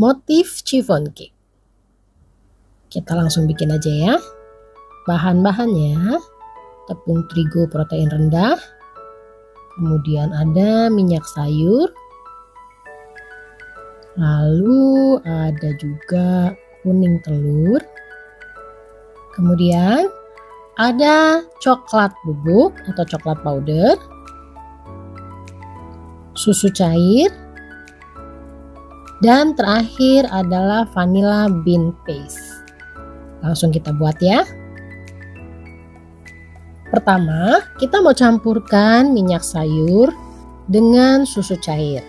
motif chiffon cake. Kita langsung bikin aja ya. Bahan-bahannya tepung terigu protein rendah, kemudian ada minyak sayur, lalu ada juga kuning telur, kemudian ada coklat bubuk atau coklat powder, susu cair, dan terakhir adalah vanilla bean paste. Langsung kita buat ya. Pertama, kita mau campurkan minyak sayur dengan susu cair.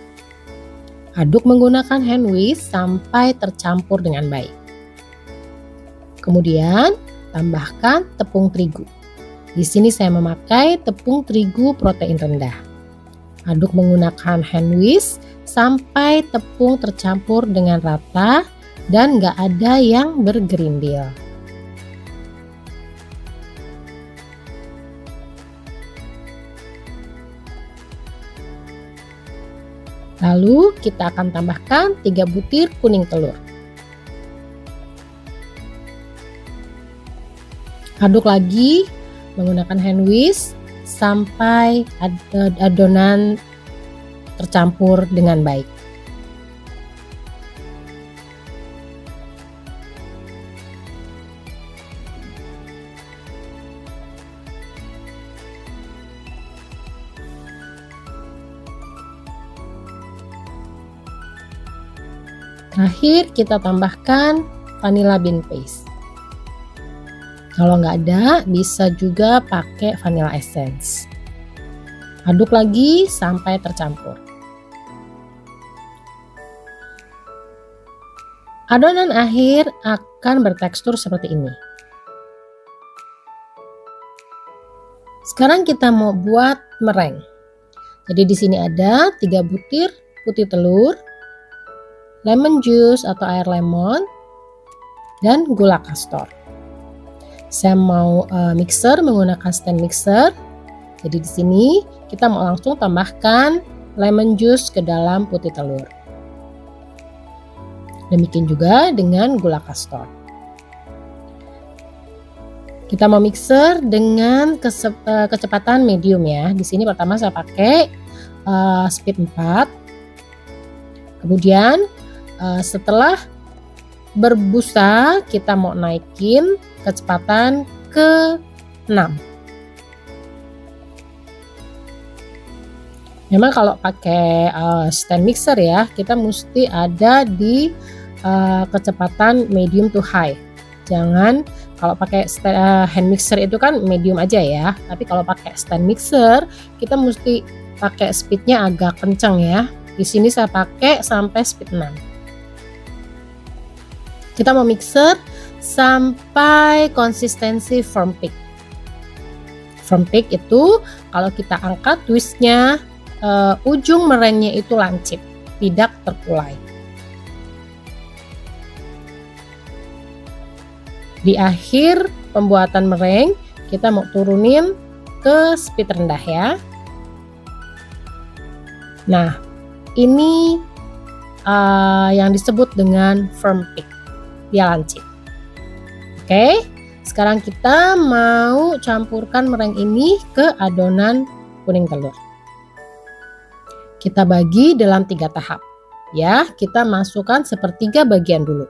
Aduk menggunakan hand whisk sampai tercampur dengan baik. Kemudian, tambahkan tepung terigu. Di sini saya memakai tepung terigu protein rendah. Aduk menggunakan hand whisk sampai tepung tercampur dengan rata dan gak ada yang bergerindil. Lalu kita akan tambahkan 3 butir kuning telur. Aduk lagi menggunakan hand whisk sampai adonan tercampur dengan baik. Terakhir kita tambahkan vanilla bean paste. Kalau nggak ada, bisa juga pakai vanilla essence. Aduk lagi sampai tercampur. Adonan akhir akan bertekstur seperti ini. Sekarang kita mau buat meringue. Jadi di sini ada 3 butir putih telur, lemon juice atau air lemon, dan gula kastor. Saya mau mixer menggunakan stand mixer. Jadi di sini kita mau langsung tambahkan lemon juice ke dalam putih telur. Demikian juga dengan gula kastor. Kita mau mixer dengan kecepatan medium ya. Di sini pertama saya pakai speed 4. Kemudian setelah berbusa kita mau naikin kecepatan ke 6. Memang kalau pakai stand mixer ya, kita mesti ada di kecepatan medium to high. Jangan kalau pakai hand mixer itu kan medium aja ya, tapi kalau pakai stand mixer kita mesti pakai speednya agak kencang ya. Di sini saya pakai sampai speed 6. Kita mau mixer sampai konsistensi firm cake. Firm cake itu kalau kita angkat twistnya, ujung meringuenya itu lancip, tidak terkulai. Di akhir pembuatan meringue kita mau turunin ke speed rendah ya. Nah, ini yang disebut dengan firm cake. Dia lancip. Oke, sekarang kita mau campurkan meringue ini ke adonan kuning telur. Kita bagi dalam 3 tahap. Ya, kita masukkan sepertiga bagian dulu.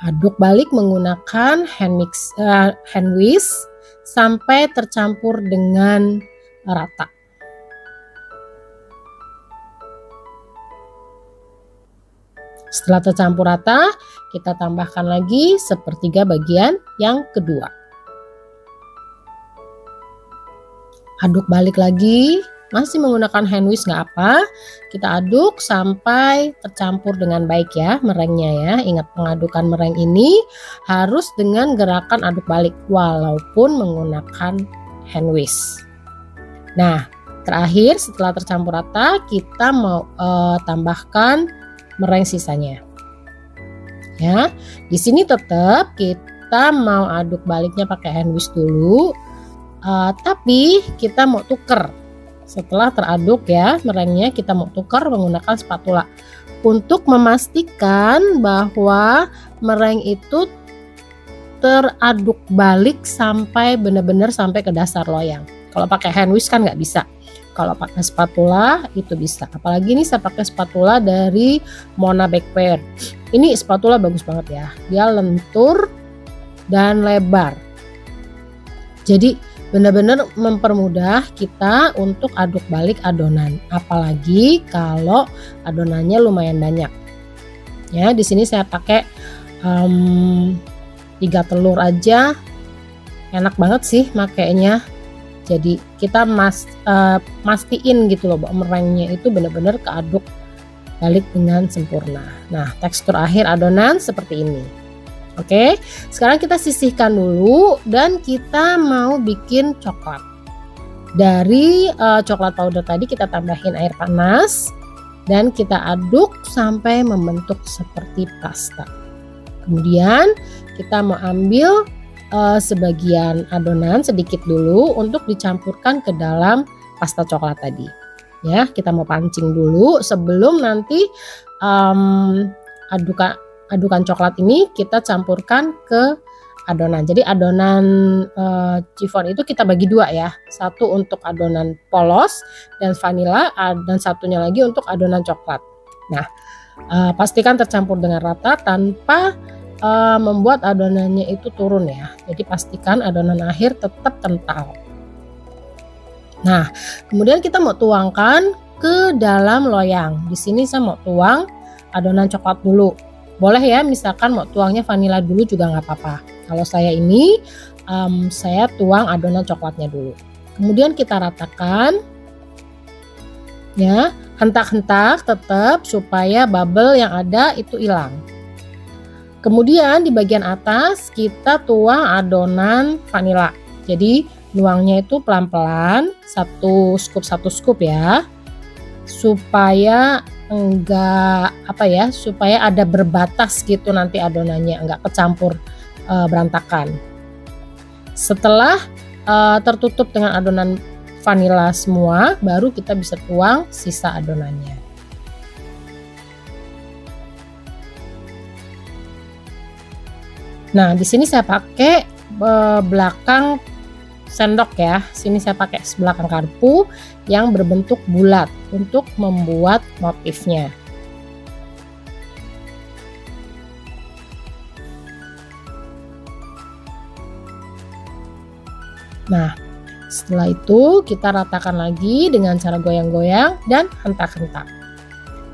Aduk balik menggunakan hand whisk sampai tercampur dengan rata. Setelah tercampur rata, kita tambahkan lagi sepertiga bagian yang kedua. Aduk balik lagi, masih menggunakan hand whisk nggak apa. Kita aduk sampai tercampur dengan baik ya meringuenya ya. Ingat, pengadukan meringue ini harus dengan gerakan aduk balik walaupun menggunakan hand whisk. Nah, terakhir setelah tercampur rata, kita mau tambahkan meringue sisanya. Ya, di sini tetap kita mau aduk baliknya pakai hand whisk dulu, tapi kita mau tuker. Setelah teraduk ya meringuenya, kita mau tukar menggunakan spatula. untuk memastikan bahwa meringue itu teraduk balik sampai benar-benar sampai ke dasar loyang. Kalau pakai hand whisk kan nggak bisa. Kalau pakai spatula itu bisa. Apalagi ini saya pakai spatula dari Mona Bakeware. Ini spatula bagus banget ya. Dia lentur dan lebar. Jadi benar-benar mempermudah kita untuk aduk balik adonan. Apalagi kalau adonannya lumayan banyak. Ya, di sini saya pakai 3 telur aja. Enak banget sih makainya. Jadi kita mastiin gitu loh bahwa meringuenya itu benar-benar keaduk balik dengan sempurna. Nah, tekstur akhir adonan seperti ini. Oke, sekarang kita sisihkan dulu dan kita mau bikin coklat. Dari coklat powder tadi kita tambahin air panas dan kita aduk sampai membentuk seperti pasta. Kemudian kita mau ambil sebagian adonan sedikit dulu untuk dicampurkan ke dalam pasta coklat tadi. Ya, kita mau pancing dulu sebelum nanti adukan coklat ini kita campurkan ke adonan. Jadi adonan chiffon itu kita bagi 2 ya. Satu untuk adonan polos dan vanila dan satunya lagi untuk adonan coklat. Nah, pastikan tercampur dengan rata tanpa membuat adonannya itu turun ya. Jadi pastikan adonan akhir tetap kental. Nah, kemudian kita mau tuangkan ke dalam loyang. Di sini saya mau tuang adonan coklat dulu. Boleh ya, misalkan mau tuangnya vanila dulu juga nggak apa-apa. Kalau saya ini saya tuang adonan coklatnya dulu. Kemudian kita ratakan ya, hentak-hentak tetap supaya bubble yang ada itu hilang. Kemudian di bagian atas kita tuang adonan vanila. Jadi nuangnya itu pelan-pelan, 1 scoop ya. Supaya supaya ada berbatas gitu nanti adonannya, enggak kecampur berantakan. Setelah tertutup dengan adonan vanila semua, baru kita bisa tuang sisa adonannya. Nah, di sini saya pakai belakang sendok ya. Sini saya pakai belakang garpu yang berbentuk bulat untuk membuat motifnya. Nah, setelah itu kita ratakan lagi dengan cara goyang-goyang dan hentak-hentak.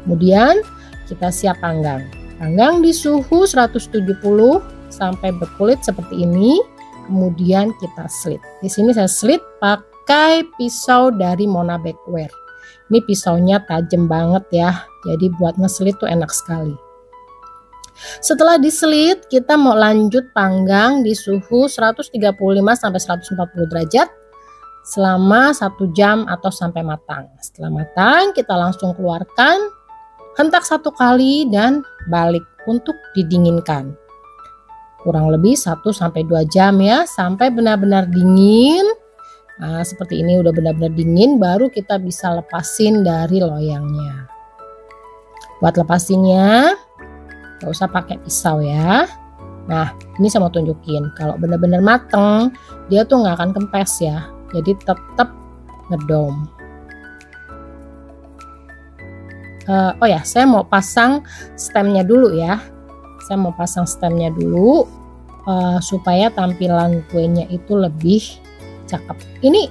Kemudian kita siap panggang. Panggang di suhu 170 sampai berkulit seperti ini. Kemudian kita slit. Di sini saya slit pakai pisau dari Mona Bakeware. Ini pisaunya tajam banget ya. Jadi buat ngeslit tuh enak sekali. Setelah dislit, kita mau lanjut panggang di suhu 135 sampai 140 derajat selama 1 jam atau sampai matang. Setelah matang, kita langsung keluarkan, hentak 1 kali dan balik untuk didinginkan. Kurang lebih 1 sampai 2 jam ya, sampai benar-benar dingin. Nah, seperti ini udah benar-benar dingin, baru kita bisa lepasin dari loyangnya. Buat lepasinnya, gak usah pakai pisau ya. Nah, ini saya mau tunjukin. Kalau benar-benar mateng, dia tuh nggak akan kempes ya. Jadi tetap ngedom. Oh ya, saya mau pasang stemnya dulu ya. Saya mau pasang stemnya dulu supaya tampilan kuenya itu lebih cakep. Ini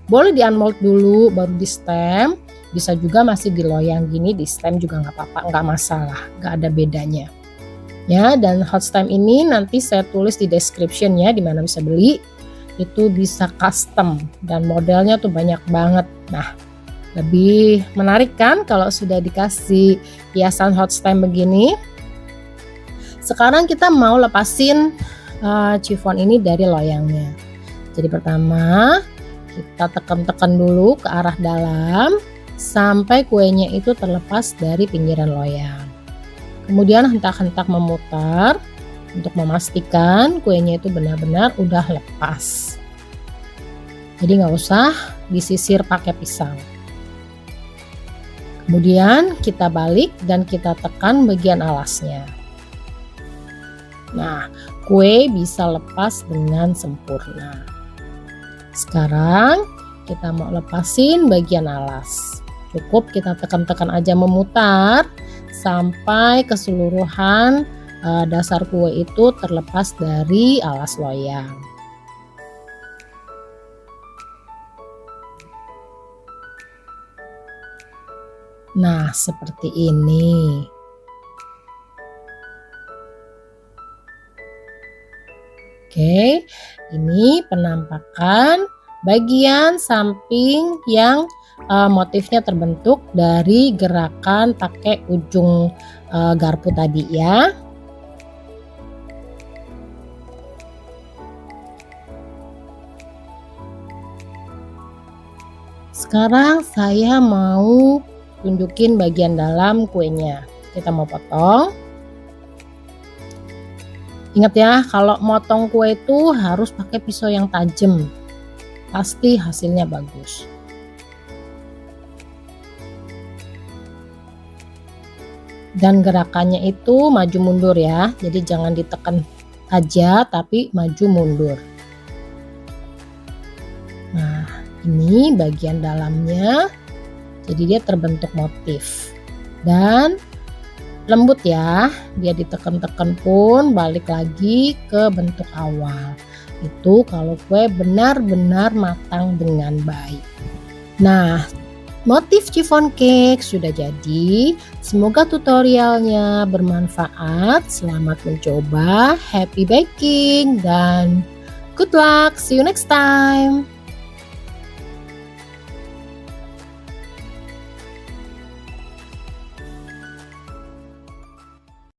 boleh di unmold dulu baru di stem. Bisa juga masih di loyang gini di stem juga nggak apa-apa, nggak masalah, nggak ada bedanya. Ya, dan hot stem ini nanti saya tulis di description ya, di mana bisa beli. Itu bisa custom dan modelnya tuh banyak banget. Nah, lebih menarik kan kalau sudah dikasih hiasan hot stem begini. Sekarang kita mau lepasin chiffon ini dari loyangnya. Jadi pertama kita tekan-tekan dulu ke arah dalam sampai kuenya itu terlepas dari pinggiran loyang. Kemudian hentak-hentak memutar untuk memastikan kuenya itu benar-benar udah lepas. Jadi nggak usah disisir pakai pisau. Kemudian kita balik dan kita tekan bagian alasnya. Nah, kue bisa lepas dengan sempurna. Sekarang kita mau lepasin bagian alas. Cukup kita tekan-tekan aja memutar sampai keseluruhan dasar kue itu terlepas dari alas loyang. Nah, seperti ini. Oke, ini penampakan bagian samping yang motifnya terbentuk dari gerakan pakai ujung garpu tadi ya. Sekarang saya mau tunjukin bagian dalam kuenya. Kita mau potong. Ingat ya, kalau motong kue itu harus pakai pisau yang tajam. Pasti hasilnya bagus. Dan gerakannya itu maju mundur ya. Jadi jangan ditekan aja tapi maju mundur. Nah, ini bagian dalamnya. Jadi dia terbentuk motif. Dan lembut ya, dia ditekan-tekan pun balik lagi ke bentuk awal. Itu kalau kue benar-benar matang dengan baik. Nah, motif chiffon cake sudah jadi. Semoga tutorialnya bermanfaat. Selamat mencoba, happy baking, dan good luck. See you next time.